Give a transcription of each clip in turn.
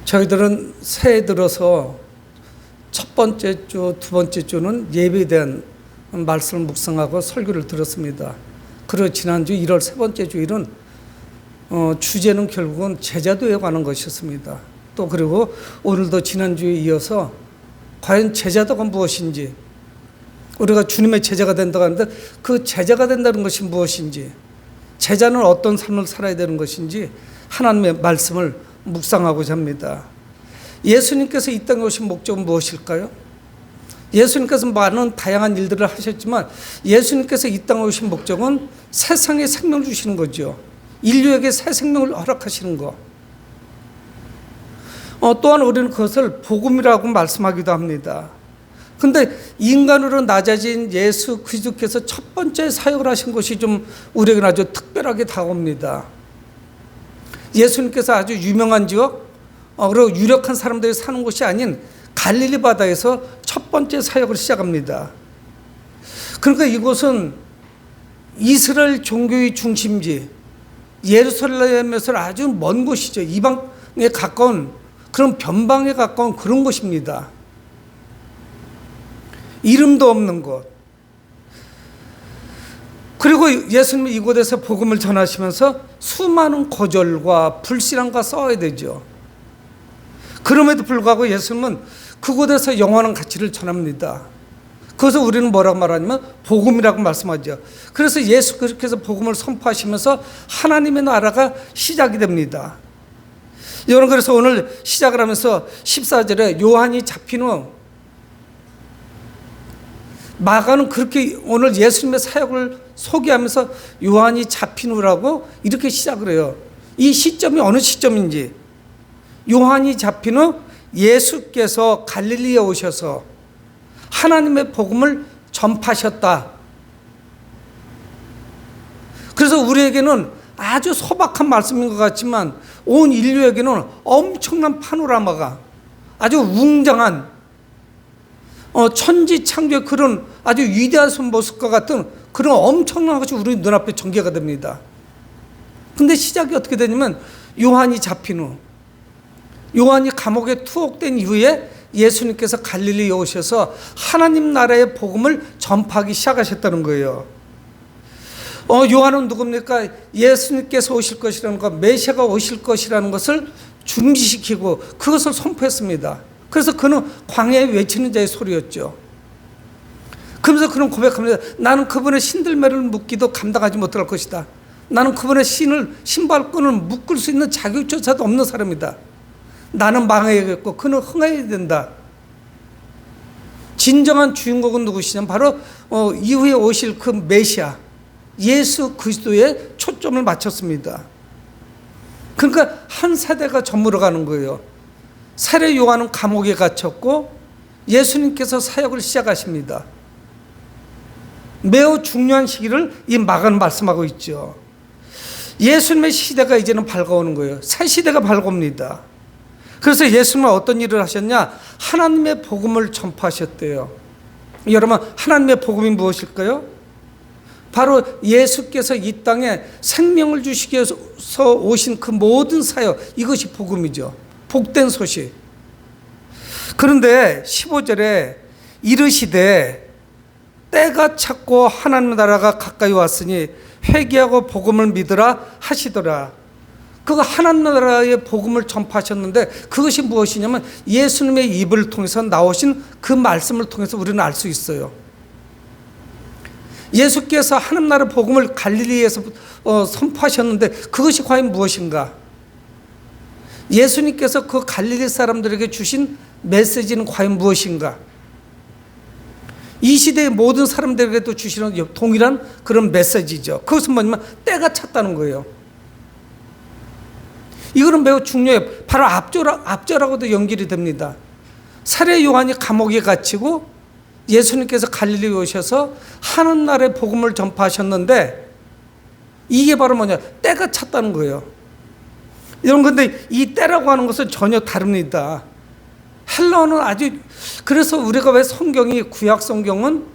저희들은 새해 들어서 첫 번째 주, 두 번째 주는 예배에 대한 말씀을 묵상하고 설교를 들었습니다. 그리고 지난주 1월 세 번째 주일은 주제는 결국은 제자도에 관한 것이었습니다. 또 그리고 오늘도 지난주에 이어서 과연 제자도가 무엇인지, 우리가 주님의 제자가 된다고 하는데 그 제자가 된다는 것이 무엇인지, 제자는 어떤 삶을 살아야 되는 것인지 하나님의 말씀을 묵상하고자 합니다. 예수님께서 이 땅에 오신 목적은 무엇일까요? 예수님께서 많은 다양한 일들을 하셨지만 예수님께서 이 땅에 오신 목적은 세상에 생명을 주시는 거죠. 인류에게 새 생명을 허락하시는 거. 또한 우리는 그것을 복음이라고 말씀하기도 합니다. 근데 인간으로 낮아진 예수 그리스도께서 첫 번째 사역을 하신 것이 좀 우리에게는 아주 특별하게 다가옵니다. 예수님께서 아주 유명한 지역, 그리고 유력한 사람들이 사는 곳이 아닌 갈릴리 바다에서 첫 번째 사역을 시작합니다. 그러니까 이곳은 이스라엘 종교의 중심지, 예루살렘에서 아주 먼 곳이죠. 이방에 가까운, 그런 변방에 가까운 그런 곳입니다. 이름도 없는 곳. 그리고 예수님이 이곳에서 복음을 전하시면서 수많은 거절과 불신앙과 싸워야 되죠. 그럼에도 불구하고 예수님은 그곳에서 영원한 가치를 전합니다. 그래서 우리는 뭐라고 말하냐면 복음이라고 말씀하죠. 그래서 예수 그렇게 복음을 선포하시면서 하나님의 나라가 시작이 됩니다. 여러분, 그래서 오늘 시작을 하면서 14절에 요한이 잡힌 후 마가는 그렇게 오늘 예수님의 사역을 소개하면서 요한이 잡힌 후라고 이렇게 시작을 해요. 이 시점이 어느 시점인지, 요한이 잡힌 후 예수께서 갈릴리에 오셔서 하나님의 복음을 전파하셨다. 그래서 우리에게는 아주 소박한 말씀인 것 같지만 온 인류에게는 엄청난 파노라마가, 아주 웅장한 천지창조의 그런 아주 위대한 모습과 같은 그런 엄청난 것이 우리 눈앞에 전개가 됩니다. 근데 시작이 어떻게 되냐면 요한이 잡힌 후, 요한이 감옥에 투옥된 이후에 예수님께서 갈릴리에 오셔서 하나님 나라의 복음을 전파하기 시작하셨다는 거예요. 요한은 누굽니까? 예수님께서 오실 것이라는 것, 메시아가 오실 것이라는 것을 준비시키고 그것을 선포했습니다. 그래서 그는 광야에 외치는 자의 소리였죠. 그러면서 그는 고백합니다. 나는 그분의 신들매를 묶기도 감당하지 못할 것이다. 나는 그분의 신발끈을 묶을 수 있는 자격조차도 없는 사람이다. 나는 망해야겠고 그는 흥해야 된다. 진정한 주인공은 누구시냐면 바로 이후에 오실 그 메시아 예수 그리스도에 초점을 맞췄습니다. 그러니까 한 세대가 저물어가는 거예요. 세례 요한은 감옥에 갇혔고 예수님께서 사역을 시작하십니다. 매우 중요한 시기를 이 마가는 말씀하고 있죠. 예수님의 시대가 이제는 밝아오는 거예요. 새 시대가 밝아옵니다. 그래서 예수님은 어떤 일을 하셨냐? 하나님의 복음을 전파하셨대요. 여러분, 하나님의 복음이 무엇일까요? 바로 예수께서 이 땅에 생명을 주시기 위해서 오신 그 모든 사역, 이것이 복음이죠. 복된 소식. 그런데 15절에 이르시되 때가 찼고 하나님 나라가 가까이 왔으니 회개하고 복음을 믿으라 하시더라. 그 하나님 나라의 복음을 전파하셨는데 그것이 무엇이냐면 예수님의 입을 통해서 나오신 그 말씀을 통해서 우리는 알 수 있어요. 예수께서 하나님 나라의 복음을 갈릴리에서 선포하셨는데 그것이 과연 무엇인가? 예수님께서 그 갈릴리 사람들에게 주신 메시지는 과연 무엇인가? 이 시대의 모든 사람들에게도 주시는 동일한 그런 메시지죠. 그것은 뭐냐면 때가 찼다는 거예요. 이거는 매우 중요해요. 바로 앞절하고도 연결이 됩니다. 세례 요한이 감옥에 갇히고 예수님께서 갈릴리에 오셔서 하나님 나라의 복음을 전파하셨는데 이게 바로 뭐냐? 때가 찼다는 거예요. 여러분, 근데 이 때라고 하는 것은 전혀 다릅니다. 헬라어는 아주, 그래서 우리가 왜 성경이, 구약 성경은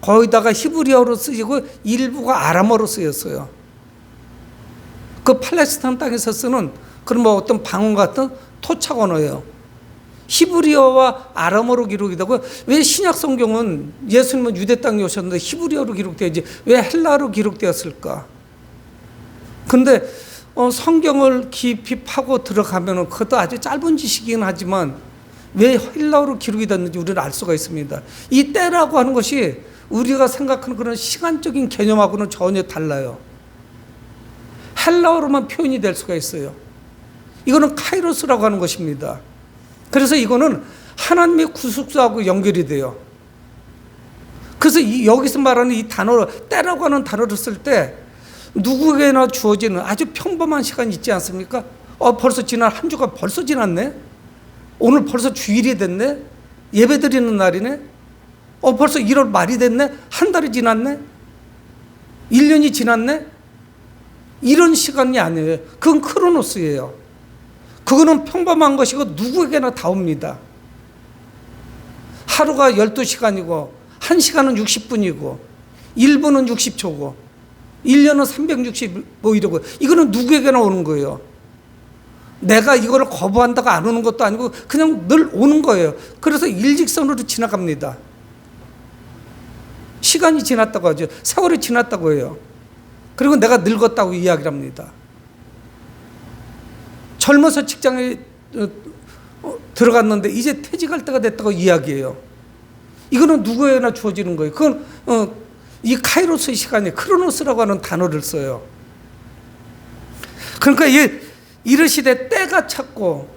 거의다가 히브리어로 쓰이고 일부가 아람어로 쓰였어요. 그 팔레스타인 땅에서 쓰는 그런 어떤 방언 같은 토착 언어예요. 히브리어와 아람어로 기록이 되고, 왜 신약 성경은 예수님은 유대 땅에 오셨는데 히브리어로 기록되어야지 왜 헬라어로 기록되었을까? 근데 성경을 깊이 파고 들어가면은 그것도 아주 짧은 지식이긴 하지만 왜 헬라어로 기록이 됐는지 우리는 알 수가 있습니다. 이 때라고 하는 것이 우리가 생각하는 그런 시간적인 개념하고는 전혀 달라요. 헬라어로만 표현이 될 수가 있어요. 이거는 카이로스라고 하는 것입니다. 그래서 이거는 하나님의 구속사하고 연결이 돼요. 그래서 여기서 말하는 이 단어, 때라고 하는 단어를 쓸 때 누구에게나 주어지는 아주 평범한 시간이 있지 않습니까? 벌써 지난 한 주가 벌써 지났네? 오늘 벌써 주일이 됐네? 예배 드리는 날이네? 벌써 1월 말이 됐네? 한 달이 지났네? 1년이 지났네? 이런 시간이 아니에요. 그건 크로노스예요. 그거는 평범한 것이고 누구에게나 다 옵니다. 하루가 12시간이고 1시간은 60분이고 1분은 60초고 1년은 365일이고 이거는 누구에게나 오는 거예요. 내가 이거를 거부한다고 안 오는 것도 아니고 그냥 늘 오는 거예요. 그래서 일직선으로 지나갑니다. 시간이 지났다고 하죠. 세월이 지났다고 해요. 그리고 내가 늙었다고 이야기를 합니다. 젊어서 직장에 들어갔는데 이제 퇴직할 때가 됐다고 이야기해요. 이거는 누구에게나 주어지는 거예요. 그건 이 카이로스의 시간에 크로노스라고 하는 단어를 써요. 그러니까 이르시되 때가 찼고,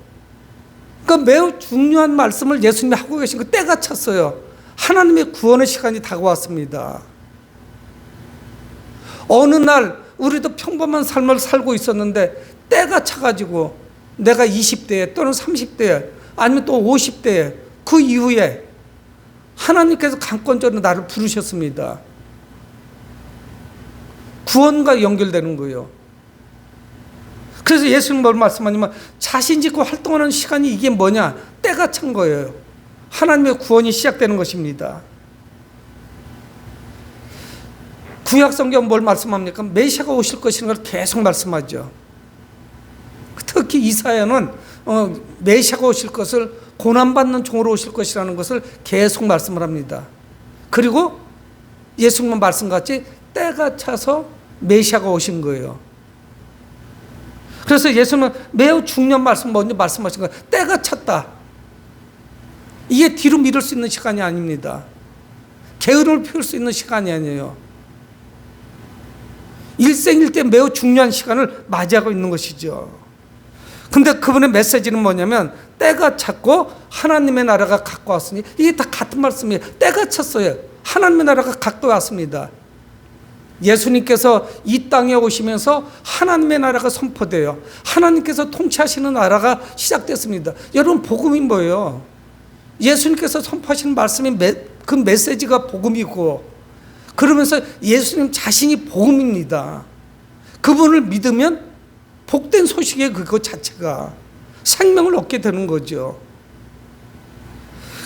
그러니까 매우 중요한 말씀을 예수님이 하고 계신 거 때가 찼어요. 하나님의 구원의 시간이 다가왔습니다. 어느 날 우리도 평범한 삶을 살고 있었는데 때가 차가지고 내가 20대에 또는 30대에 아니면 또 50대에 그 이후에 하나님께서 강권적으로 나를 부르셨습니다. 구원과 연결되는 거예요. 그래서 예수님 뭘 말씀하냐면 자신 짓고 활동하는 시간이 이게 뭐냐? 때가 찬 거예요. 하나님의 구원이 시작되는 것입니다. 구약 성경 뭘 말씀합니까? 메시아가 오실 것이라는 걸 계속 말씀하죠. 특히 이사야는 메시아가 오실 것을 고난받는 종으로 오실 것이라는 것을 계속 말씀을 합니다. 그리고 예수님 말씀같이 때가 차서 메시아가 오신 거예요. 그래서 예수님은 매우 중요한 말씀 먼저 말씀하신 거예요. 때가 찼다. 이게 뒤로 미룰 수 있는 시간이 아닙니다. 게으름을 피울 수 있는 시간이 아니에요. 일생일대 매우 중요한 시간을 맞이하고 있는 것이죠. 근데 그분의 메시지는 뭐냐면 때가 찼고 하나님의 나라가 가까웠으니, 이게 다 같은 말씀이에요. 때가 찼어요. 하나님의 나라가 가까이 왔습니다. 예수님께서 이 땅에 오시면서 하나님의 나라가 선포돼요. 하나님께서 통치하시는 나라가 시작됐습니다. 여러분, 복음이 뭐예요? 예수님께서 선포하시는 말씀이 그 메시지가 복음이고, 그러면서 예수님 자신이 복음입니다. 그분을 믿으면 복된 소식이에요. 그것 자체가 생명을 얻게 되는 거죠.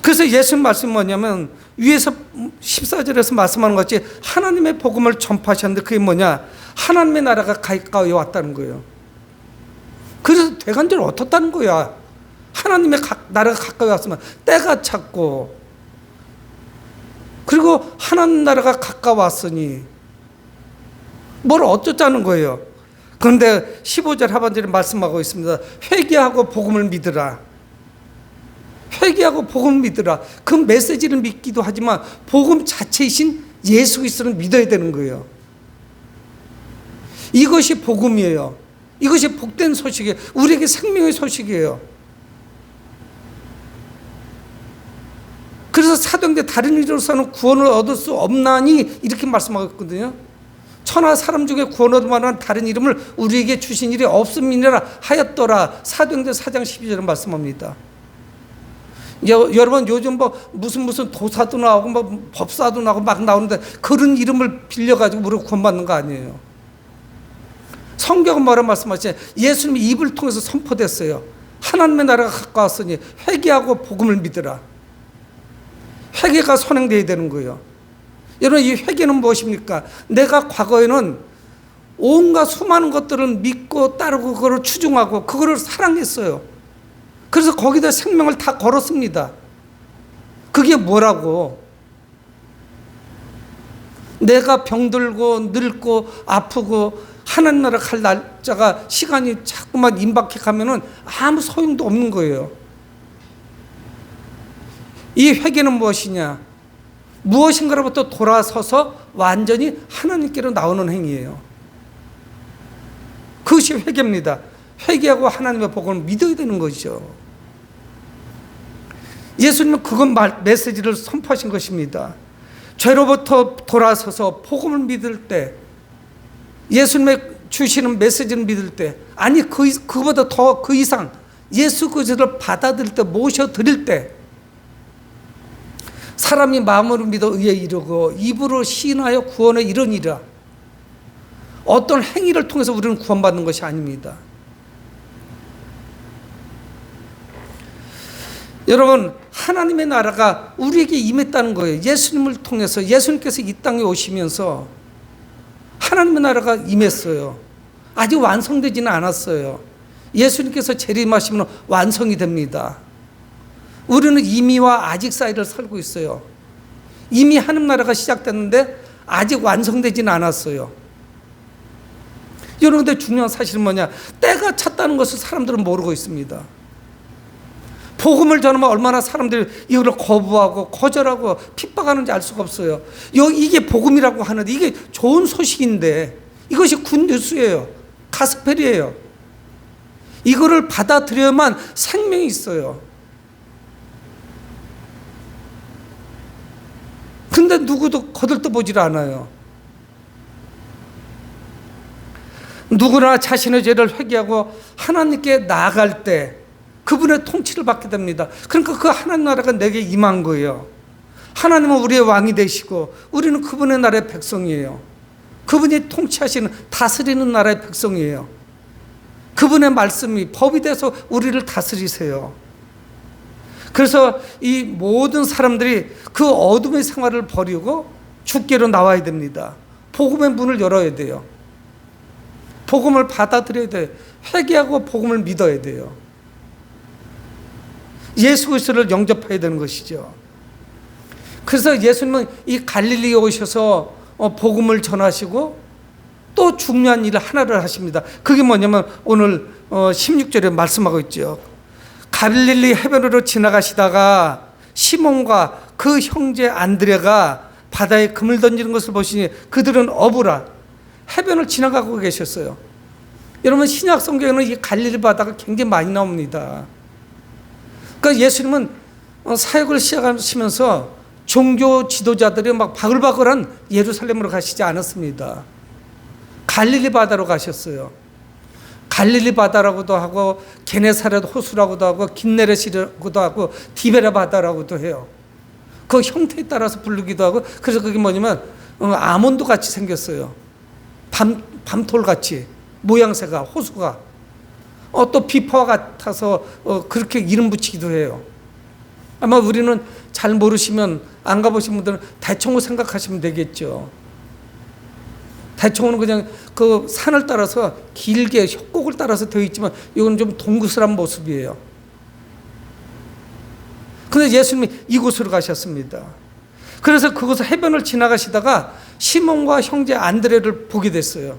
그래서 예수님 말씀이 뭐냐면 위에서 14절에서 말씀하는 것 같이 하나님의 복음을 전파하셨는데 그게 뭐냐? 하나님의 나라가 가까이 왔다는 거예요. 그래서 대간절을 어떻다는 거야? 하나님의 나라가 가까이 왔으면 때가 찼고, 그리고 하나님 나라가 가까웠으니 뭘 어쩌자는 거예요. 그런데 15절 하반절에 말씀하고 있습니다. 회개하고 복음을 믿으라. 회개하고 복음을 믿으라. 그 메시지를 믿기도 하지만 복음 자체이신 예수 그리스도를 믿어야 되는 거예요. 이것이 복음이에요. 이것이 복된 소식이에요. 우리에게 생명의 소식이에요. 그래서 사도행전 다른 이로서는 구원을 얻을 수 없나니 이렇게 말씀하고 있거든요. 천하 사람 중에 구원 얻을 만한 다른 이름을 우리에게 주신 일이 없음이니라 하였더라. 사도행전 4장 12절에 말씀합니다. 여러분, 요즘 무슨 도사도 나오고 법사도 나오고 막 나오는데 그런 이름을 빌려가지고 우리가 구원받는 거 아니에요. 성경은 뭐라 말씀하시냐? 예수님이 입을 통해서 선포됐어요. 하나님의 나라가 가까웠으니 회개하고 복음을 믿으라. 회개가 선행되어야 되는 거예요. 여러분, 이 회개는 무엇입니까? 내가 과거에는 온갖 수많은 것들을 믿고 따르고 그거를 추종하고 그거를 사랑했어요. 그래서 거기다 생명을 다 걸었습니다. 그게 뭐라고? 내가 병들고 늙고 아프고 하나님 나라 갈 날짜가 시간이 자꾸만 임박해 가면은 아무 소용도 없는 거예요. 이 회개는 무엇이냐? 무엇인가로부터 돌아서서 완전히 하나님께로 나오는 행위예요. 그것이 회개입니다. 회개하고 하나님의 복음을 믿어야 되는 것이죠. 예수님은 그건 메시지를 선포하신 것입니다. 죄로부터 돌아서서 복음을 믿을 때, 예수님의 주시는 메시지를 믿을 때, 아니 그보다 더 그 이상 예수 그리스도를 받아들일 때, 모셔드릴 때, 사람이 마음으로 믿어 의에 이르고 입으로 시인하여 구원에 이르니라. 어떤 행위를 통해서 우리는 구원받는 것이 아닙니다. 여러분, 하나님의 나라가 우리에게 임했다는 거예요. 예수님을 통해서, 예수님께서 이 땅에 오시면서 하나님의 나라가 임했어요. 아직 완성되지는 않았어요. 예수님께서 재림하시면 완성이 됩니다. 우리는 이미와 아직 사이를 살고 있어요. 이미 하나님 나라가 시작됐는데 아직 완성되지는 않았어요. 여러분, 근데 중요한 사실은 뭐냐? 때가 찼다는 것을 사람들은 모르고 있습니다. 복음을 전하면 얼마나 사람들이 이거를 거부하고 거절하고 핍박하는지 알 수가 없어요. 이게 복음이라고 하는데, 이게 좋은 소식인데, 이것이 굿뉴스예요. 가스펠이에요. 이거를 받아들여야만 생명이 있어요. 근데 누구도 거들떠보질 않아요. 누구나 자신의 죄를 회개하고 하나님께 나아갈 때 그분의 통치를 받게 됩니다. 그러니까 그 하나님 나라가 내게 임한 거예요. 하나님은 우리의 왕이 되시고 우리는 그분의 나라의 백성이에요. 그분이 통치하시는, 다스리는 나라의 백성이에요. 그분의 말씀이 법이 돼서 우리를 다스리세요. 그래서 이 모든 사람들이 그 어둠의 생활을 버리고 주께로 나와야 됩니다. 복음의 문을 열어야 돼요. 복음을 받아들여야 돼요. 회개하고 복음을 믿어야 돼요. 예수 그리스도를 영접해야 되는 것이죠. 그래서 예수님은 이 갈릴리에 오셔서 복음을 전하시고 또 중요한 일 하나를 하십니다. 그게 뭐냐면 오늘 16절에 말씀하고 있죠. 갈릴리 해변으로 지나가시다가 시몬과 그 형제 안드레가 바다에 금을 던지는 것을 보시니 그들은 어부라 해변을 지나가고 계셨어요. 여러분, 신약 성경에는 이 갈릴리 바다가 굉장히 많이 나옵니다. 그러니까 예수님은 사역을 시작하시면서 종교 지도자들이 막 바글바글한 예루살렘으로 가시지 않았습니다. 갈릴리 바다로 가셨어요. 갈릴리 바다라고도 하고 게네사렛 호수라고도 하고 긴네렛이라고도 하고 디베라 바다라고도 해요. 그 형태에 따라서 부르기도 하고, 그래서 그게 뭐냐면 아몬드 같이 생겼어요. 밤톨 같이 모양새가, 호수가 또 비파와 같아서 그렇게 이름 붙이기도 해요. 아마 우리는 잘 모르시면, 안 가보신 분들은 대청호 생각하시면 되겠죠. 대청호는 그냥 그 산을 따라서 길게 협곡을 따라서 되어 있지만 이건 좀 동그스란 모습이에요. 그런데 예수님이 이곳으로 가셨습니다. 그래서 그곳을 해변을 지나가시다가 시몬과 형제 안드레를 보게 됐어요.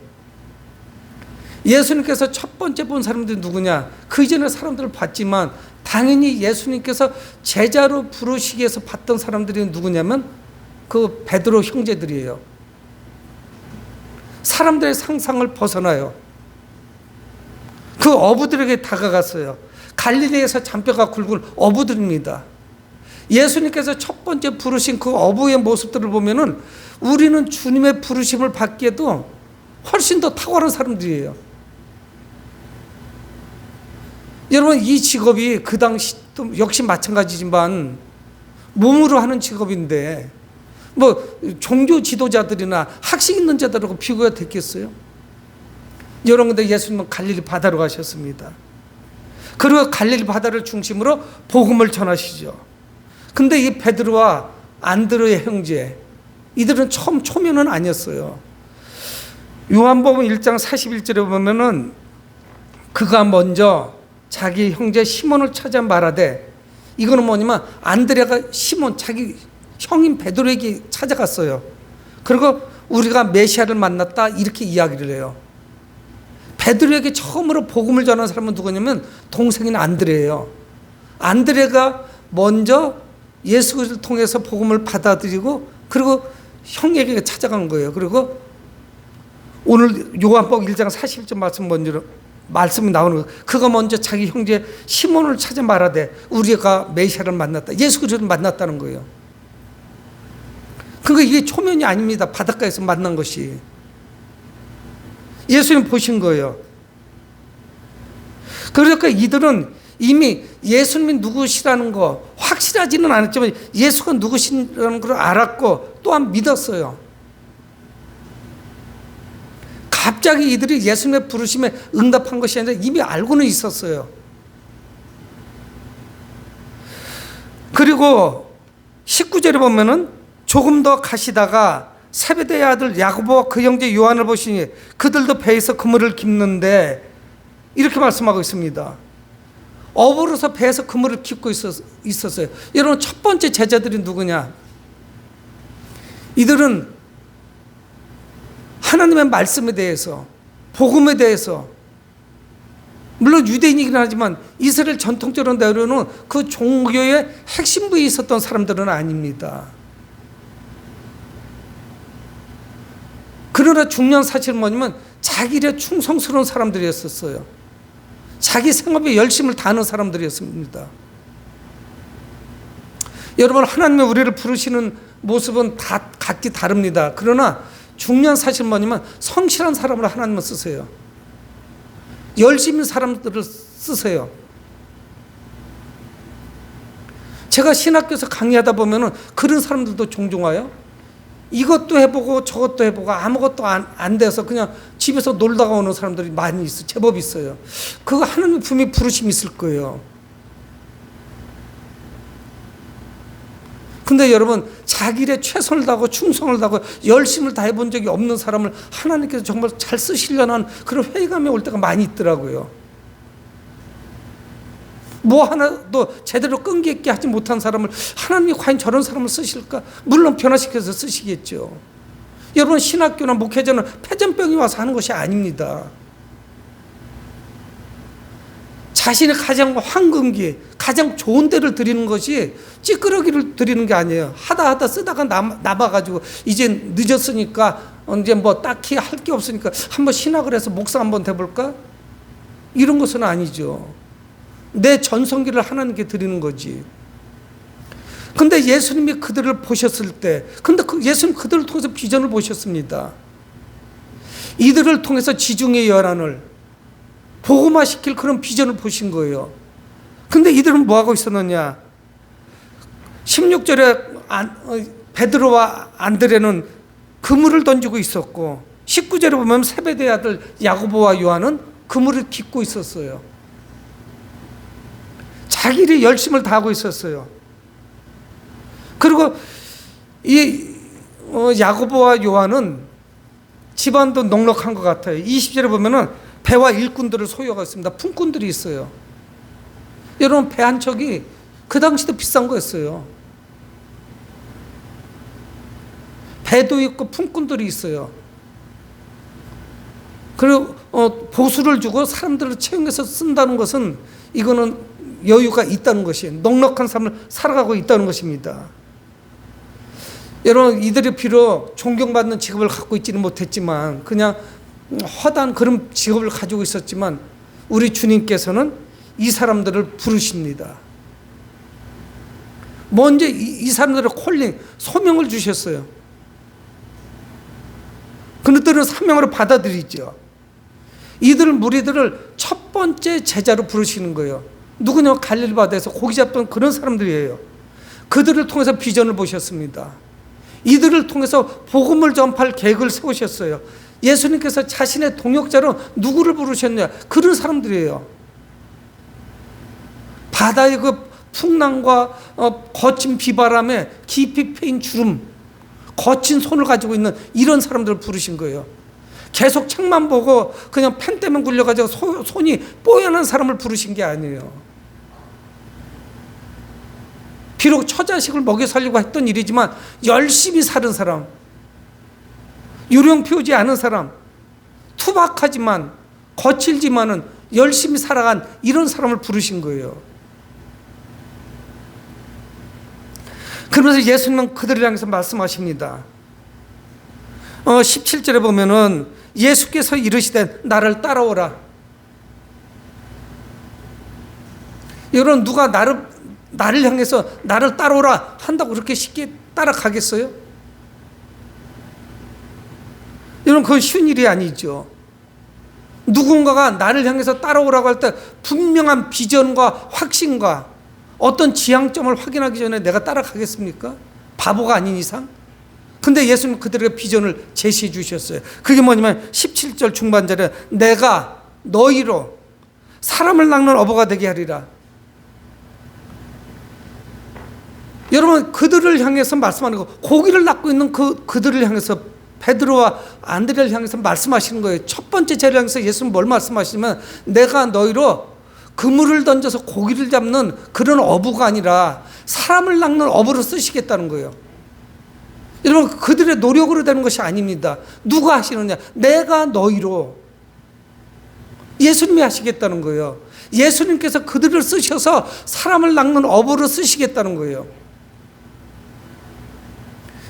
예수님께서 첫 번째 본 사람들이 누구냐? 그 이전에 사람들을 봤지만 당연히 예수님께서 제자로 부르시기 위해서 봤던 사람들이 누구냐면 그 베드로 형제들이에요. 사람들의 상상을 벗어나요. 그 어부들에게 다가갔어요. 갈릴리에서 잔뼈가 굵은 어부들입니다. 예수님께서 첫 번째 부르신 그 어부의 모습들을 보면은 우리는 주님의 부르심을 받기에도 훨씬 더 탁월한 사람들이에요. 여러분, 이 직업이 그 당시 또 역시 마찬가지지만 몸으로 하는 직업인데 뭐 종교 지도자들이나 학식 있는 자들하고 비교가 됐겠어요? 여러분, 근데 예수님은 갈릴리 바다로 가셨습니다. 그리고 갈릴리 바다를 중심으로 복음을 전하시죠. 근데 이 베드로와 안드레의 형제, 이들은 처음 초면은 아니었어요. 요한복음 1장 41절에 보면은 그가 먼저 자기 형제 시몬을 찾아 말하되, 이거는 뭐냐면 안드레가 시몬 자기 형인 베드로에게 찾아갔어요. 그리고 우리가 메시아를 만났다 이렇게 이야기를 해요. 베드로에게 처음으로 복음을 전한 사람은 누구냐면 동생인 안드레예요. 안드레가 먼저 예수 그리스도를 통해서 복음을 받아들이고 그리고 형에게 찾아간 거예요. 그리고 오늘 요한복음 1장 41절 말씀이 나오는 거예요. 그가 먼저 자기 형제 시몬을 찾아 말하되 우리가 메시아를 만났다. 예수 그리스도를 만났다는 거예요. 그러니까 이게 초면이 아닙니다. 바닷가에서 만난 것이. 예수님 보신 거예요. 그러니까 이들은 이미 예수님이 누구시라는 거 확실하지는 않았지만 예수가 누구시라는 걸 알았고 또한 믿었어요. 갑자기 이들이 예수님의 부르심에 응답한 것이 아니라 이미 알고는 있었어요. 그리고 19절에 보면은 조금 더 가시다가 세베대의 아들 야고보와 그 형제 요한을 보시니 그들도 배에서 그물을 깁는데 이렇게 말씀하고 있습니다. 어부로서 배에서 그물을 깁고 있었어요. 여러분, 첫 번째 제자들이 누구냐? 이들은 하나님의 말씀에 대해서, 복음에 대해서, 물론 유대인이긴 하지만 이스라엘 전통적으로 내려오는 그 종교의 핵심부에 있었던 사람들은 아닙니다. 그러나 중요한 사실은 뭐냐면 자기 일에 충성스러운 사람들이었어요. 자기 생업에 열심을 다하는 사람들이었습니다. 여러분, 하나님이 우리를 부르시는 모습은 다 각기 다릅니다. 그러나 중요한 사실은 뭐냐면 성실한 사람을 하나님은 쓰세요. 열심히 사람들을 쓰세요. 제가 신학교에서 강의하다 보면은 그런 사람들도 종종 와요. 이것도 해보고 저것도 해보고 아무것도 안 돼서 그냥 집에서 놀다가 오는 사람들이 많이 있어요. 제법 있어요. 그거 하나님 분명히 부르심이 있을 거예요. 근데 여러분, 자기 일에 최선을 다하고 충성을 다하고 열심을 다해본 적이 없는 사람을 하나님께서 정말 잘 쓰시려는 그런 회의감이 올 때가 많이 있더라고요. 뭐 하나도 제대로 끈기 있게 하지 못한 사람을 하나님이 과연 저런 사람을 쓰실까? 물론 변화시켜서 쓰시겠죠. 여러분, 신학교나 목회자는 패전병이 와서 하는 것이 아닙니다. 자신의 가장 황금기, 가장 좋은 데를 드리는 것이 찌끄러기를 드리는 게 아니에요. 하다 쓰다가 남아가지고 이제 늦었으니까 이제 뭐 딱히 할 게 없으니까 한번 신학을 해서 목사 한번 돼볼까? 이런 것은 아니죠. 내 전성기를 하나님께 드리는 거지. 근데 예수님이 그들을 보셨을 때, 근데 예수님 그들을 통해서 비전을 보셨습니다. 이들을 통해서 지중해 연안을 복음화시킬 그런 비전을 보신 거예요. 근데 이들은 뭐하고 있었느냐? 16절에 베드로와 안드레는 그물을 던지고 있었고 19절에 보면 세베대의 아들 야고보와 요한은 그물을 깃고 있었어요. 자기 일에 열심을 다하고 있었어요. 그리고 이 야고보와 요한은 집안도 넉넉한 것 같아요. 20절에 보면은 배와 일꾼들을 소유하고 있습니다. 품꾼들이 있어요. 여러분, 배 한 척이 그 당시도 비싼 거였어요. 배도 있고 품꾼들이 있어요. 그리고 보수를 주고 사람들을 채용해서 쓴다는 것은 이거는 여유가 있다는 것이에요. 넉넉한 삶을 살아가고 있다는 것입니다. 여러분, 이들이 비록 존경받는 직업을 갖고 있지는 못했지만 그냥 허다한 그런 직업을 가지고 있었지만 우리 주님께서는 이 사람들을 부르십니다. 먼저 이 사람들의 콜링, 소명을 주셨어요. 그들은 사명으로 받아들이죠. 이들 무리들을 첫 번째 제자로 부르시는 거예요. 누구냐? 갈릴리 바다에서 고기 잡던 그런 사람들이에요. 그들을 통해서 비전을 보셨습니다. 이들을 통해서 복음을 전파할 계획을 세우셨어요. 예수님께서 자신의 동역자로 누구를 부르셨냐? 그런 사람들이에요. 바다의 그 풍랑과 거친 비바람에 깊이 패인 주름, 거친 손을 가지고 있는 이런 사람들을 부르신 거예요. 계속 책만 보고 그냥 펜 때문에 굴려가지고 손이 뽀얀한 사람을 부르신 게 아니에요. 비록 처자식을 먹여 살리고 했던 일이지만 열심히 사는 사람, 유령 피우지 않은 사람, 투박하지만 거칠지만은 열심히 살아간 이런 사람을 부르신 거예요. 그러면서 예수님은 그들을 향해서 말씀하십니다. 17절에 보면은 예수께서 이르시되 나를 따라오라. 여러분, 누가 나를 향해서 나를 따라오라 한다고 그렇게 쉽게 따라가겠어요? 여러분, 그건 쉬운 일이 아니죠. 누군가가 나를 향해서 따라오라고 할 때 분명한 비전과 확신과 어떤 지향점을 확인하기 전에 내가 따라가겠습니까? 바보가 아닌 이상? 근데 예수님 그들에게 비전을 제시해 주셨어요. 그게 뭐냐면 17절 중반절에 내가 너희로 사람을 낚는 어부가 되게 하리라. 여러분, 그들을 향해서 말씀하는 거, 고기를 낚고 있는 그들을 향해서, 베드로와 안드레를 향해서 말씀하시는 거예요. 첫 번째 제를 향해서 예수님 뭘 말씀하시냐면 내가 너희로 그물을 던져서 고기를 잡는 그런 어부가 아니라 사람을 낚는 어부로 쓰시겠다는 거예요. 여러분, 그들의 노력으로 되는 것이 아닙니다. 누가 하시느냐? 내가 너희로. 예수님이 하시겠다는 거예요. 예수님께서 그들을 쓰셔서 사람을 낚는 어부로 쓰시겠다는 거예요.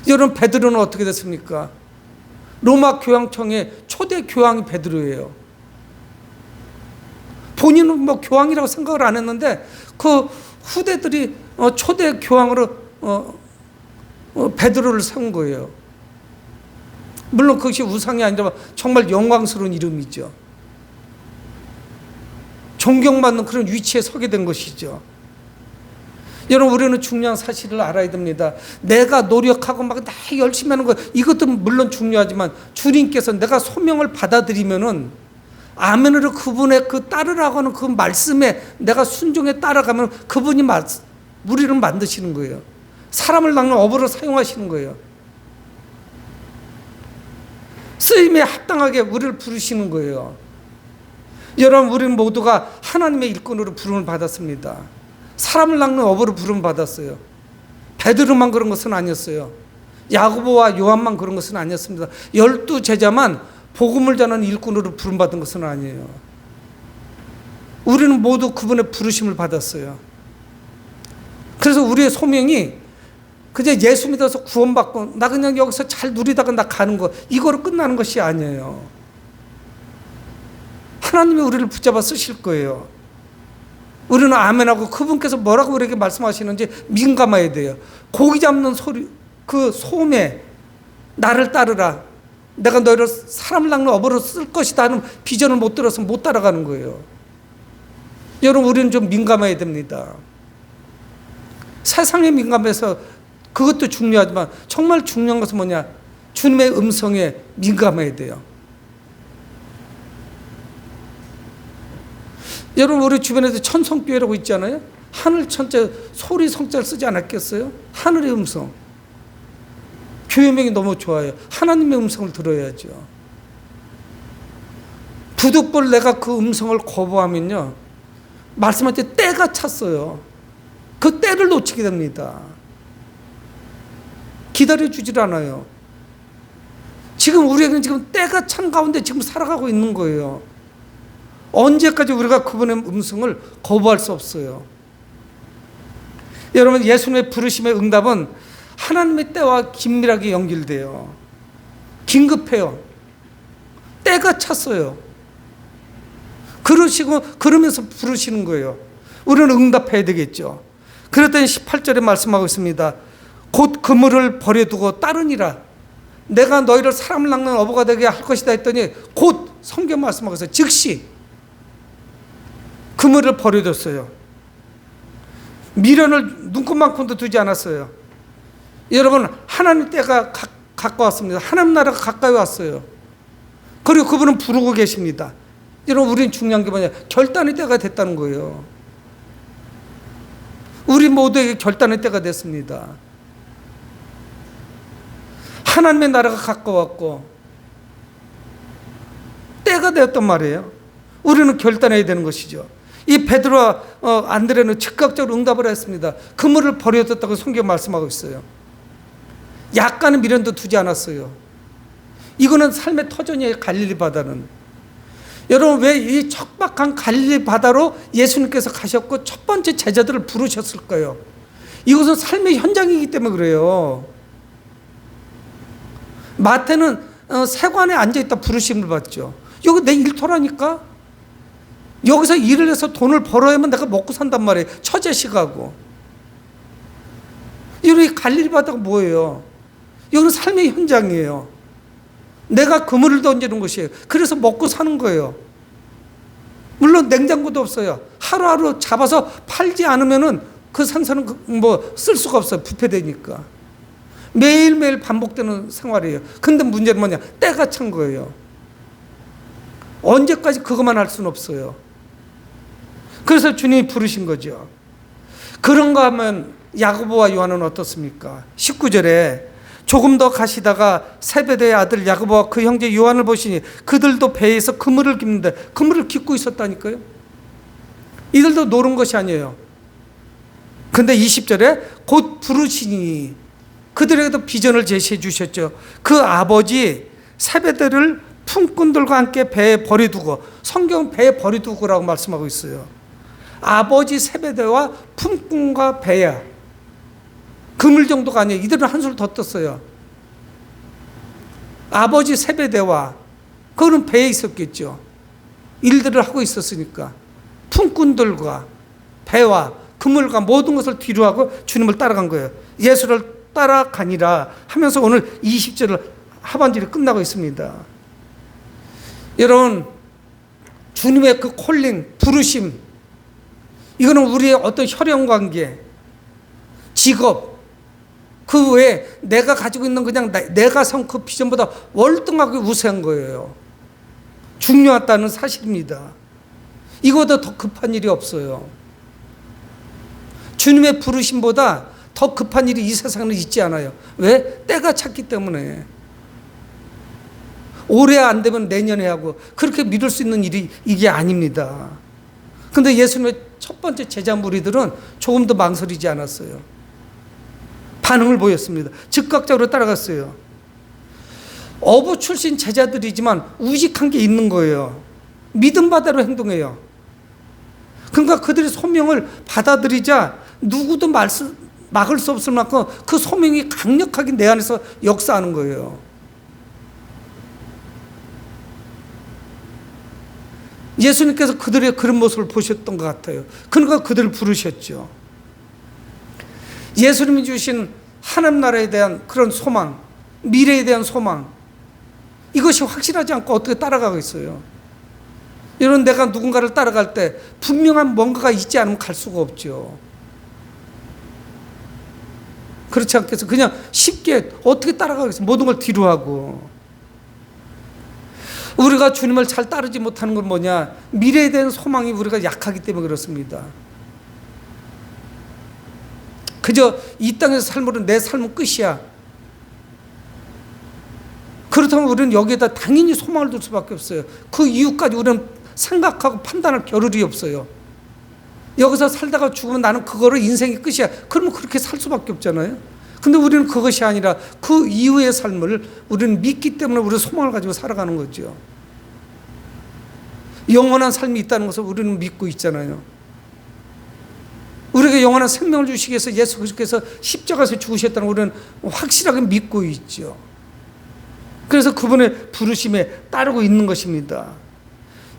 여러분, 베드로는 어떻게 됐습니까? 로마 교황청의 초대 교황이 베드로예요. 본인은 뭐 교황이라고 생각을 안 했는데 그 후대들이 초대 교황으로 베드로를 세운 거예요. 물론 그것이 우상이 아니라 정말 영광스러운 이름이죠. 존경받는 그런 위치에 서게 된 것이죠. 여러분, 우리는 중요한 사실을 알아야 됩니다. 내가 노력하고 막 열심히 하는 것, 이것도 물론 중요하지만 주님께서 내가 소명을 받아들이면은 아멘으로 그분의 그 따르라고 하는 그 말씀에 내가 순종에 따라가면 그분이 우리를 만드시는 거예요. 사람을 낚는 어부로 사용하시는 거예요. 쓰임에 합당하게 우리를 부르시는 거예요. 여러분, 우리는 모두가 하나님의 일꾼으로 부름을 받았습니다. 사람을 낚는 어부로 부름 받았어요. 베드로만 그런 것은 아니었어요. 야고보와 요한만 그런 것은 아니었습니다. 12제자만 복음을 전하는 일꾼으로 부름 받은 것은 아니에요. 우리는 모두 그분의 부르심을 받았어요. 그래서 우리의 소명이 그저 예수 믿어서 구원받고 나 그냥 여기서 잘 누리다가 나 가는 거, 이거로 끝나는 것이 아니에요. 하나님이 우리를 붙잡아 쓰실 거예요. 우리는 아멘하고 그분께서 뭐라고 우리에게 말씀하시는지 민감해야 돼요. 고기 잡는 소리, 그 소음에 나를 따르라. 내가 너희를 사람을 낚는 어부로 쓸 것이다 하는 비전을 못 들어서 못 따라가는 거예요. 여러분, 우리는 좀 민감해야 됩니다. 세상에 민감해서 그것도 중요하지만 정말 중요한 것은 뭐냐? 주님의 음성에 민감해야 돼요. 여러분, 우리 주변에도 천성교회라고 있잖아요. 하늘 천자, 소리 성자를 쓰지 않았겠어요? 하늘의 음성. 교회명이 너무 좋아요. 하나님의 음성을 들어야죠. 부득불 내가 그 음성을 거부하면요, 말씀할 때 때가 찼어요. 그 때를 놓치게 됩니다. 기다려주질 않아요. 지금 우리에게는 지금 때가 찬 가운데 지금 살아가고 있는 거예요. 언제까지 우리가 그분의 음성을 거부할 수 없어요. 여러분, 예수님의 부르심의 응답은 하나님의 때와 긴밀하게 연결돼요. 긴급해요. 때가 찼어요. 그러면서 부르시는 거예요. 우리는 응답해야 되겠죠. 그랬더니 18절에 말씀하고 있습니다. 곧 그물을 버려두고 따르니라. 내가 너희를 사람을 낚는 어부가 되게 할 것이다 했더니 곧 성경 말씀하고 있어요. 즉시 그물을 버려뒀어요. 미련을 눈곱만큼도 두지 않았어요. 여러분, 하나님 때가 가까웠습니다. 하나님 나라가 가까이 왔어요. 그리고 그분은 부르고 계십니다. 여러분, 우리는 중요한 게 뭐냐? 결단의 때가 됐다는 거예요. 우리 모두에게 결단의 때가 됐습니다. 하나님의 나라가 가까웠고 때가 되었단 말이에요. 우리는 결단해야 되는 것이죠. 이 베드로와 안드레는 즉각적으로 응답을 했습니다. 그물을 버려뒀다고 성경 말씀하고 있어요. 약간의 미련도 두지 않았어요. 이거는 삶의 터전이에요. 갈릴리 바다는. 여러분, 왜 이 척박한 갈릴리 바다로 예수님께서 가셨고 첫 번째 제자들을 부르셨을까요? 이것은 삶의 현장이기 때문에 그래요. 마태는 세관에 앉아있다 부르심을 받죠. 여기 내 일터라니까. 여기서 일을 해서 돈을 벌어야만 내가 먹고 산단 말이에요. 처제식하고. 여기 갈릴리 바다가 뭐예요? 여기는 삶의 현장이에요. 내가 그물을 던지는 곳이에요. 그래서 먹고 사는 거예요. 물론 냉장고도 없어요. 하루하루 잡아서 팔지 않으면은 그 생선은 쓸 수가 없어요. 부패되니까. 매일매일 반복되는 생활이에요. 근데 문제는 뭐냐? 때가 찬 거예요. 언제까지 그것만 할 수는 없어요. 그래서 주님이 부르신 거죠. 그런가 하면 야고보와 요한은 어떻습니까? 19절에 조금 더 가시다가 세베대의 아들 야고보와 그 형제 요한을 보시니 그들도 배에서 그물을 깁는데, 그물을 깁고 있었다니까요. 이들도 노는 것이 아니에요. 근데 20절에 곧 부르시니 그들에게도 비전을 제시해 주셨죠. 그 아버지 세베대를 품꾼들과 함께 배에 버려두고, 성경은 배에 버려두고라고 말씀하고 있어요. 아버지 세베대와 품꾼과 배야. 그물 정도가 아니에요. 이들은 한술 더 떴어요. 아버지 세베대와, 그거는 배에 있었겠죠. 일들을 하고 있었으니까. 품꾼들과 배와 그물과 모든 것을 뒤로 하고 주님을 따라간 거예요. 예수를 따라가니라 하면서 오늘 20절을 하반절이 끝나고 있습니다. 여러분, 주님의 그 콜링, 부르심, 이거는 우리의 어떤 혈연관계, 직업, 그 외에 내가 가지고 있는 그냥 내가 선 그 비전보다 월등하게 우세한 거예요. 중요하다는 사실입니다. 이거보다 더 급한 일이 없어요. 주님의 부르심보다 더 급한 일이 이 세상에 있지 않아요. 왜? 때가 찼기 때문에. 올해 안 되면 내년에 하고, 그렇게 미룰 수 있는 일이 이게 아닙니다. 근데 예수님의 첫 번째 제자 무리들은 조금 더 망설이지 않았어요. 반응을 보였습니다. 즉각적으로 따라갔어요. 어부 출신 제자들이지만 우직한 게 있는 거예요. 믿음 바대로 행동해요. 그러니까 그들의 소명을 받아들이자 누구도 막을 수 없을 만큼 그 소명이 강력하게 내 안에서 역사하는 거예요. 예수님께서 그들의 그런 모습을 보셨던 것 같아요. 그러니까 그들을 부르셨죠. 예수님이 주신 하나님 나라에 대한 그런 소망, 미래에 대한 소망, 이것이 확실하지 않고 어떻게 따라가겠어요? 이런 내가 누군가를 따라갈 때 분명한 뭔가가 있지 않으면 갈 수가 없죠. 그렇지 않겠어요? 그냥 쉽게 어떻게 따라가겠어요? 모든 걸 뒤로 하고. 우리가 주님을 잘 따르지 못하는 건 뭐냐? 미래에 대한 소망이 우리가 약하기 때문에 그렇습니다. 그저 이 땅에서 삶으로 내 삶은 끝이야. 그렇다면 우리는 여기에다 당연히 소망을 둘 수밖에 없어요. 그 이유까지 우리는 생각하고 판단할 겨를이 없어요. 여기서 살다가 죽으면 나는 그거로 인생이 끝이야. 그러면 그렇게 살 수밖에 없잖아요. 근데 우리는 그것이 아니라 그 이후의 삶을 우리는 믿기 때문에 우리 소망을 가지고 살아가는 거죠. 영원한 삶이 있다는 것을 우리는 믿고 있잖아요. 우리에게 영원한 생명을 주시기 위해서 예수 그리스도께서 십자가에서 죽으셨다는 우리는 확실하게 믿고 있죠. 그래서 그분의 부르심에 따르고 있는 것입니다.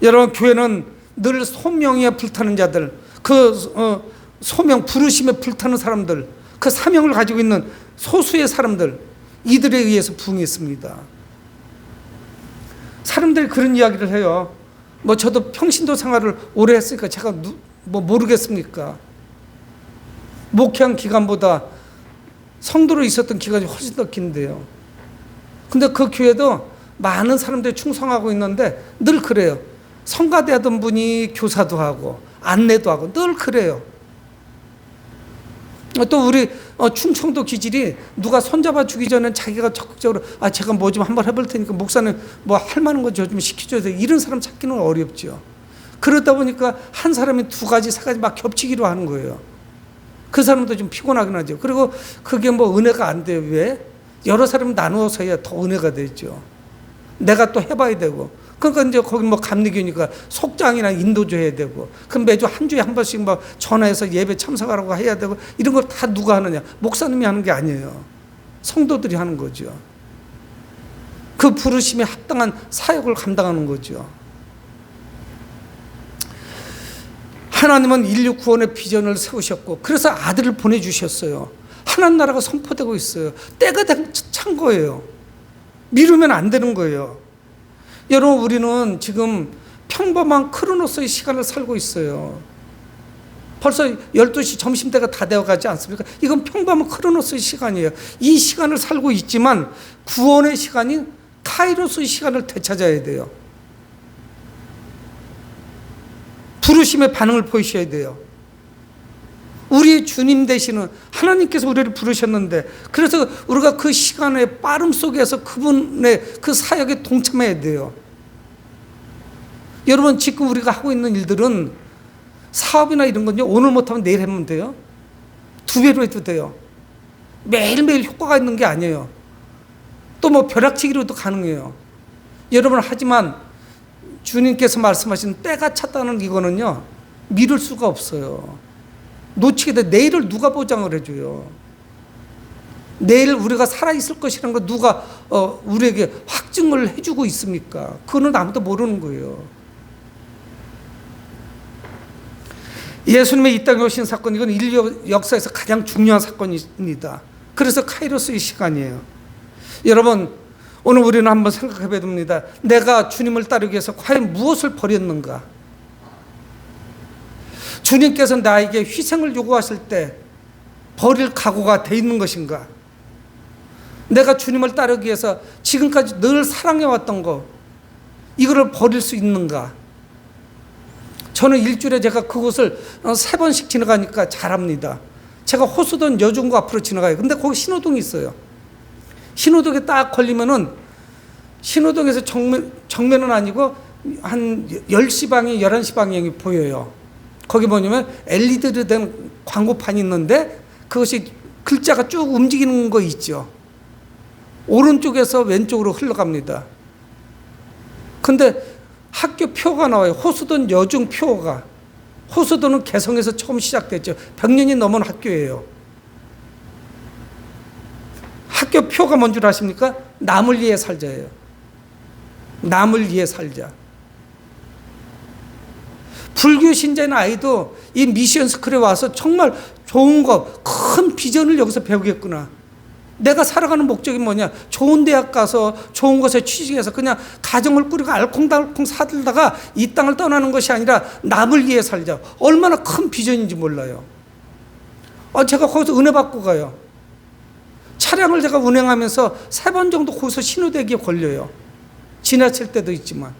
여러분, 교회는 늘 소명에 불타는 자들, 그 소명, 부르심에 불타는 사람들, 그 사명을 가지고 있는 소수의 사람들, 이들에 의해서 부흥했습니다. 사람들이 그런 이야기를 해요. 저도 평신도 생활을 오래 했으니까 제가 모르겠습니까? 목회한 기간보다 성도로 있었던 기간이 훨씬 더 긴데요. 근데 그 교회도 많은 사람들이 충성하고 있는데 늘 그래요. 성가대 하던 분이 교사도 하고 안내도 하고 늘 그래요. 또 우리 충청도 기질이 누가 손잡아 주기 전에 자기가 적극적으로 제가 뭐 좀 한번 해볼 테니까 목사님 뭐 할 만한 거 저 좀 시켜줘야 돼. 이런 사람 찾기는 어렵죠. 그러다 보니까 한 사람이 두 가지, 세 가지 막 겹치기로 하는 거예요. 그 사람도 좀 피곤하긴 하죠. 그리고 그게 뭐 은혜가 안 돼요. 왜? 여러 사람이 나누어서 해야 더 은혜가 되죠. 내가 또 해봐야 되고. 그러니까 이제 거기 뭐 감리교니까 속장이나 인도조 해야 되고. 그럼 매주 한 주에 한 번씩 막 전화해서 예배 참석하라고 해야 되고. 이런 걸 다 누가 하느냐? 목사님이 하는 게 아니에요. 성도들이 하는 거죠. 그 부르심에 합당한 사역을 감당하는 거죠. 하나님은 인류 구원의 비전을 세우셨고 그래서 아들을 보내주셨어요. 하나님 나라가 선포되고 있어요. 때가 찬 거예요. 미루면 안 되는 거예요. 여러분, 우리는 지금 평범한 크로노스의 시간을 살고 있어요. 벌써 12시 점심때가 다 되어가지 않습니까? 이건 평범한 크로노스의 시간이에요. 이 시간을 살고 있지만 구원의 시간인 카이로스의 시간을 되찾아야 돼요. 부르심의 반응을 보이셔야 돼요. 우리의 주님 되시는 하나님께서 우리를 부르셨는데 그래서 우리가 그 시간의 빠름 속에서 그분의 그 사역에 동참해야 돼요. 여러분, 지금 우리가 하고 있는 일들은 사업이나 이런 건요, 오늘 못하면 내일 하면 돼요. 2배로 해도 돼요. 매일매일 효과가 있는 게 아니에요. 또 뭐 벼락치기로도 가능해요. 여러분, 하지만 주님께서 말씀하신 때가 찼다는 이거는요, 미룰 수가 없어요. 놓치게 돼. 내일을 누가 보장을 해줘요? 내일 우리가 살아있을 것이라는 거 누가 우리에게 확증을 해주고 있습니까? 그거는 아무도 모르는 거예요. 예수님의 이 땅에 오신 사건, 이건 인류 역사에서 가장 중요한 사건입니다. 그래서 카이로스의 시간이에요. 여러분, 오늘 우리는 한번 생각해 봐야 됩니다. 내가 주님을 따르기 위해서 과연 무엇을 버렸는가? 주님께서 나에게 희생을 요구하실 때 버릴 각오가 돼 있는 것인가? 내가 주님을 따르기 위해서 지금까지 늘 사랑해왔던 거, 이거를 버릴 수 있는가? 저는 일주일에 제가 그곳을 3번씩 지나가니까 잘합니다. 제가 호수동 여중구 앞으로 지나가요. 근데 거기 신호등이 있어요. 신호등에 딱 걸리면은 신호등에서 정면은 아니고 한 10시 방향, 11시 방향이 보여요. 거기 뭐냐면 LED로 된 광고판이 있는데 그것이 글자가 쭉 움직이는 거 있죠. 오른쪽에서 왼쪽으로 흘러갑니다. 근데 학교 표가 나와요. 호수동 여중 표가. 호수동은 개성에서 처음 시작됐죠. 100년이 넘은 학교예요. 학교 표가 뭔 줄 아십니까? 남을 위해 살자예요. 남을 위해 살자. 불교 신자인 아이도 이 미션 스쿨에 와서 정말 좋은 거, 큰 비전을 여기서 배우겠구나. 내가 살아가는 목적이 뭐냐? 좋은 대학 가서 좋은 곳에 취직해서 그냥 가정을 꾸리고 알콩달콩 사들다가 이 땅을 떠나는 것이 아니라 남을 위해 살자. 얼마나 큰 비전인지 몰라요. 제가 거기서 은혜 받고 가요. 차량을 제가 운행하면서 3번 정도 거기서 신호대기에 걸려요. 지나칠 때도 있지만.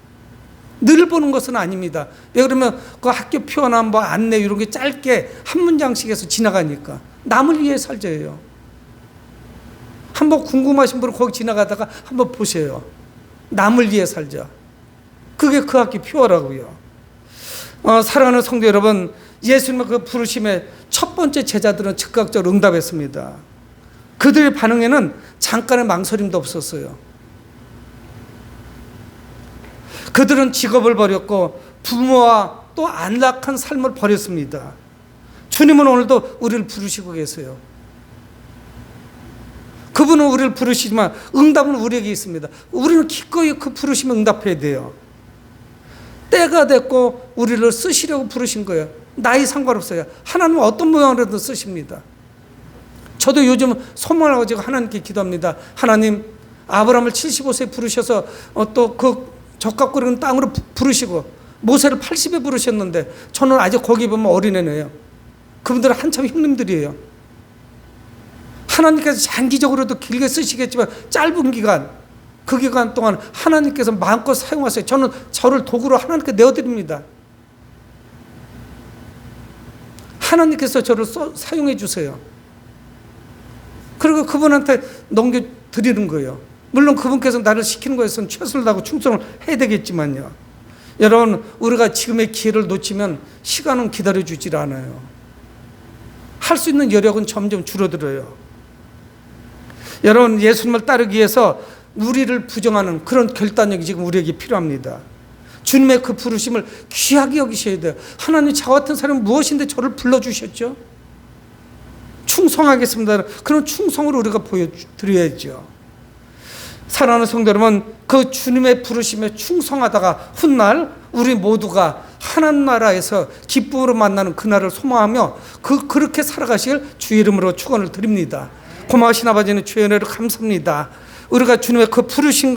늘 보는 것은 아닙니다. 왜 그러면 그 학교 표나 뭐 안내 이런 게 짧게 한 문장씩 해서 지나가니까. 남을 위해 살자예요. 한번 궁금하신 분은 거기 지나가다가 한번 보세요. 남을 위해 살자. 그게 그 학교 표어라고요. 사랑하는 성도 여러분, 예수님의 그 부르심에 첫 번째 제자들은 즉각적으로 응답했습니다. 그들의 반응에는 잠깐의 망설임도 없었어요. 그들은 직업을 버렸고 부모와 또 안락한 삶을 버렸습니다. 주님은 오늘도 우리를 부르시고 계세요. 그분은 우리를 부르시지만 응답은 우리에게 있습니다. 우리는 기꺼이 그 부르심에 응답해야 돼요. 때가 됐고 우리를 쓰시려고 부르신 거예요. 나이 상관없어요. 하나님은 어떤 모양으로든 쓰십니다. 저도 요즘 소망을 가지고 하나님께 기도합니다. 하나님, 아브라함을 75세에 부르셔서 또 그 적각구리는 땅으로 부르시고 모세를 80에 부르셨는데 저는 아직 거기 보면 어린애네요. 그분들은 한참 형님들이에요. 하나님께서 장기적으로도 길게 쓰시겠지만 짧은 기간, 그 기간 동안 하나님께서 마음껏 사용하세요. 저는 저를 도구로 하나님께 내어드립니다. 하나님께서 저를 사용해 주세요. 그리고 그분한테 넘겨드리는 거예요. 물론 그분께서 나를 시키는 것에서는 최선을 다하고 충성을 해야 되겠지만요. 여러분, 우리가 지금의 기회를 놓치면 시간은 기다려주질 않아요. 할 수 있는 여력은 점점 줄어들어요. 여러분, 예수님을 따르기 위해서 우리를 부정하는 그런 결단력이 지금 우리에게 필요합니다. 주님의 그 부르심을 귀하게 여기셔야 돼요. 하나님, 저 같은 사람은 무엇인데 저를 불러주셨죠? 충성하겠습니다. 그런 충성을 우리가 보여드려야죠. 사랑하는 성도 여러분, 그 주님의 부르심에 충성하다가 훗날 우리 모두가 하나님 나라에서 기쁨으로 만나는 그날을 소망하며 그렇게 살아가시길 주의 이름으로 축원을 드립니다. 고마우신 아버지는 주의 은혜를 감사합니다. 우리가 주님의 그 부르심